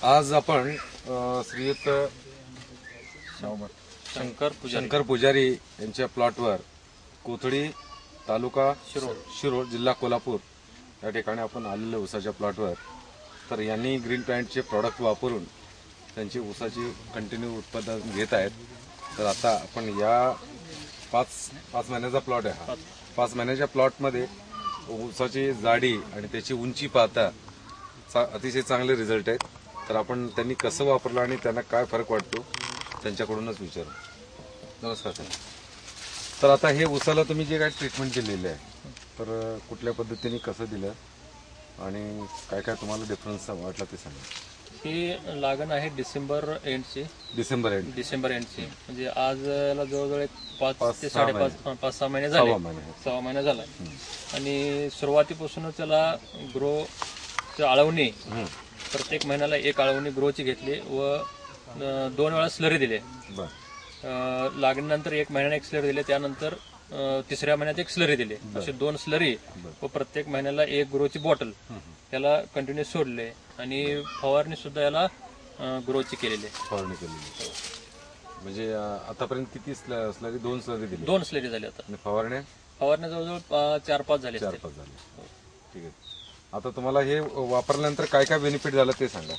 आज आपण श्रीयुत शंकर पुजारी यांच्या प्लॉटवर कोथळी तालुका शिरोळ जिल्हा कोल्हापूर या ठिकाणी आपण आलेले ऊसाच्या प्लॉटवर. तर यांनी ग्रीन प्लॅन्टचे प्रॉडक्ट वापरून त्यांची ऊसाची कंटिन्यू उत्पादन घेत आहेत. तर आता आपण या पाच महिन्याचा प्लॉट आहे हा. 5 महिन्याच्या प्लॉटमध्ये ऊसाची जाडी आणि त्याची उंची पाहता अतिशय चांगले रिझल्ट आहेत. तर आपण त्यांनी कसं वापरलं आणि त्यांना काय फरक वाटतो त्यांच्याकडूनच विचारू. नमस्कार सर. तर आता हे ऊसाला तुम्ही जे काय ट्रीटमेंट केलेली आहे तर कुठल्या पद्धतीने कसं दिलं आणि काय काय तुम्हाला डिफरन्स वाटला ते सांगा. ही लागण आहे डिसेंबर एंडची. डिसेंबर एंडची म्हणजे आज याला जवळजवळ 5 ते 5.5 महिने झाले. 6 महिने झाला. आणि सुरुवातीपासूनच त्याला ग्रो आळवणी प्रत्येक महिन्याला एक आळवणी ग्रोची घेतली व 2 वेळा स्लरी दिले. लागणीनंतर 1 महिन्याने एक स्लरी दिले, त्यानंतर 3ऱ्या महिन्यात एक स्लरी दिले. असे 2 स्लरी व प्रत्येक महिन्याला एक ग्रोची बॉटल याला कंटिन्यू सोडले. आणि फवारणी सुद्धा याला ग्रोची केलेली आहे. म्हणजे आतापर्यंत किती स्लरी? 2 स्लरी दिली. 2 स्लरी झाली. आता फवारण्या जवळजवळ 4-5 झाले. 4-5 झाले. ठीक आहे. आता तुम्हाला हे वापरल्यानंतर काय काय बेनिफिट झालं ते सांगा.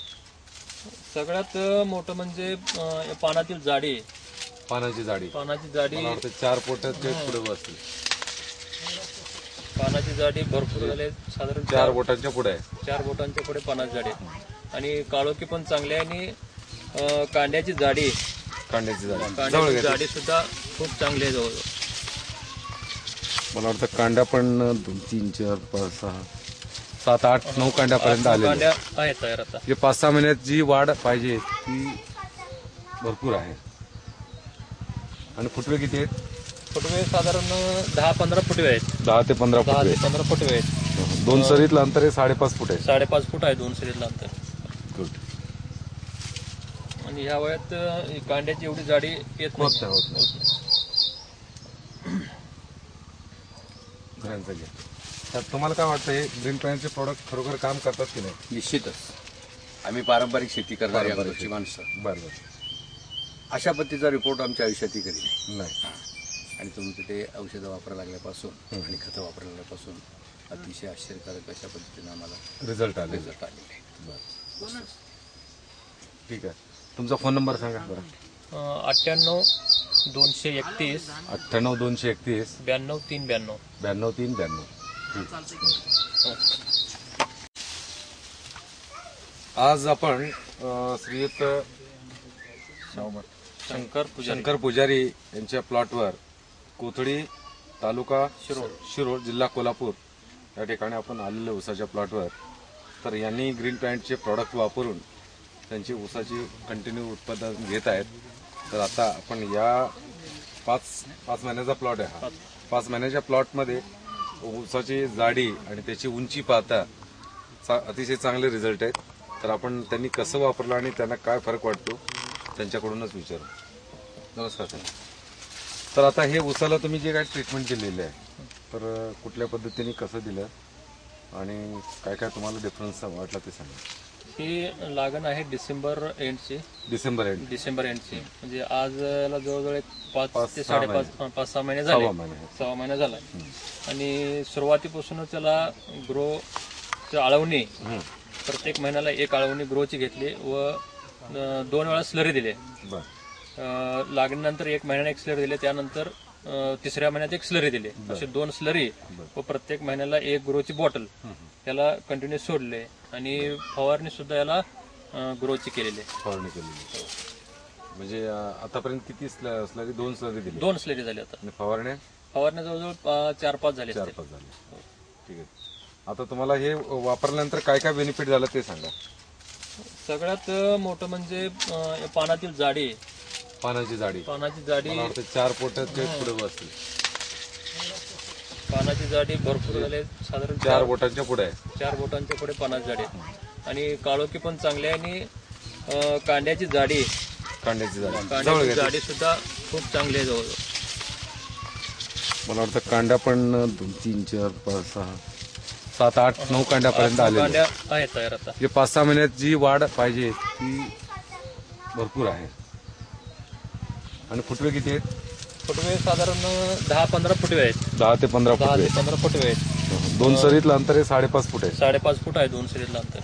सगळ्यात मोठं म्हणजे पानातील जाडी. पानाची जाडी 4 बोटाच्या पुढे बसली. पानाची जाडी भरपूर झाले. साधारण 4 बोटांच्या पुढे आहे. 4 बोटांच्या पुढे पानाची जाडी. आणि काळोखी पण चांगली आहे. आणि कांड्याची जाडी सुद्धा खूप चांगली आहे. जवळजवळ मला वाटतं कांड्या पण 2, 3, 4, 5, 6, 7, 8, 9 कांड्यापर्यंत आलेल्या आहेत तयार. आता 5-6 महिन्यात जी वाढ पाहिजे ती भरपूर आहे. आणि फुटवे किती आहेत? फुटवे साधारण 10-15 फुटवे आहेत. 10 ते 15 फुटवे आहेत. 2 सरीतलं अंतर आहे 5.5 फूट आहे. 5.5 फूट आहे 2 सरीतलं अंतर. गुड. आणि ह्या वयात कांड्याची एवढी जाडी येत नाही. तर तुम्हाला काय वाटतं हे ग्रीन प्लॅन्टचे प्रॉडक्ट खरोखर काम करतात की नाही? निश्चितच. आम्ही पारंपरिक शेती करणारी आमची माणसं बरोबर अशा पद्धतीचा रिपोर्ट आमच्या आयुष्यातही कधी नाही. आणि तुमचं ते औषधं वापरायला लागल्यापासून आणि खतं वापरायला लागल्यापासून अतिशय आश्चर्यकारक अशा पद्धतीने आम्हाला रिझल्ट आलेले आहे. ठीक आहे. तुमचा फोन नंबर सांगा बरं. 98 231 98 231 92 392 92 392. आज आपण श्रीयुत शंकर पुजारी यांच्या प्लॉटवर कोथळी तालुका शिरोळ जिल्हा कोल्हापूर या ठिकाणी आपण आलेले ऊसाच्या प्लॉटवर. तर यांनी ग्रीन प्लॅन्टचे प्रॉडक्ट वापरून त्यांची ऊसाची कंटिन्यू उत्पादन घेत आहेत. तर आता आपण या 5 महिन्याचा प्लॉट आहे हा. 5 महिन्याच्या प्लॉटमध्ये ऊसाची जाडी आणि त्याची उंची पाहता अतिशय चांगले रिझल्ट आहेत. तर आपण त्यांनी कसं वापरलं आणि त्यांना काय फरक वाटतो त्यांच्याकडूनच विचारू. नमस्कार सर. तर आता हे ऊसाला तुम्ही जे काय ट्रीटमेंट केलेली आहे तर कुठल्या पद्धतीने कसं दिलं आणि काय काय तुम्हाला डिफरन्स वाटला ते सांगा. ही लागण आहे डिसेंबर एंडची. डिसेंबर एंडची म्हणजे आज याला जवळजवळ 5 ते 5.5 महिने झाले. 6 महिने झाला. आणि सुरुवातीपासूनच त्याला ग्रो आळवणी प्रत्येक महिन्याला एक आळवणी ग्रोची घेतली व 2 वेळा स्लरी दिले. लागणीनंतर 1 महिन्याने एक स्लरी दिले, त्यानंतर 3ऱ्या महिन्यात एक स्लरी दिले. असे 2 स्लरी व प्रत्येक महिन्याला एक ग्रोची बॉटल याला कंटिन्यू सोडले. आणि फवारणी सुद्धा याला ग्रोची केलेली आहे. म्हणजे आतापर्यंत किती स्लरी? 2 स्लरी दिली. 2 स्लरी झाली. आता फवारण्या जवळजवळ 4-5 झाले. 4-5 झाले. ठीक आहे. आता तुम्हाला हे वापरल्यानंतर काय काय बेनिफिट झालं ते सांगा. सगळ्यात मोठं म्हणजे पानातील जाडी. पानाची जाडी 4 बोटाच्या पुढे बसली. पानाची जाडी भरपूर झाले. साधारण 4 बोटांच्या पुढे आहे. 4 बोटांच्या पुढे पानाची जाडी. आणि काळोखी पण चांगली आहे. आणि कांड्याची जाडी सुद्धा खूप चांगली आहे. जवळजवळ मला वाटतं कांड्या पण 2, 3, 4, 5, 6, 7, 8, 9 कांड्यापर्यंत आलेले कांड्या आहेत तयार आता. जे 5-6 महिन्यात जी वाढ पाहिजे ती भरपूर आहे. आणि फुटवे किती आहेत? फुटवे साधारण 10-15 फुटवे आहेत. 10 ते 15 10 फुटवे. ते 15 फुटवे आहेत. 2 सरीतलं अंतर आहे 5.5 फूट आहे. 5.5 फूट आहे 2 शरीरला अंतर.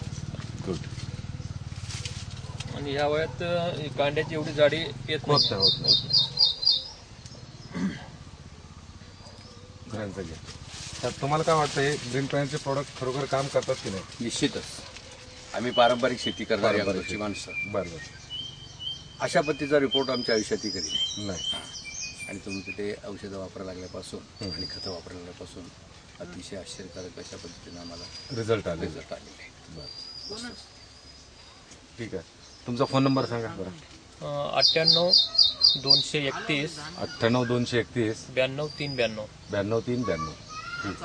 गुड. आणि ह्या वयात कांड्याची एवढी जाडी येत होत नाही. नाही. तर तुम्हाला काय वाटतं हे ग्रीन प्लॅनचे प्रोडक्ट खरोखर काम करतात की नाही? निश्चितच आम्ही पारंपरिक शेती करणारी आमची माणसं बरोबर. अशा पद्धतीचा रिपोर्ट आमच्या आयुष्यातही कधी नाही. आणि तुमचं ते औषधं वापरायला लागल्यापासून आणि खतं वापरायला लागल्यापासून अतिशय आश्चर्यकारक अशा पद्धतीने आम्हाला रिझल्ट आले. रिझल्ट आलेले आहेत. बरं. ठीक आहे. तुमचा फोन नंबर सांगा बरं. 98 231 98 231 92 392. 92 392. ठीक.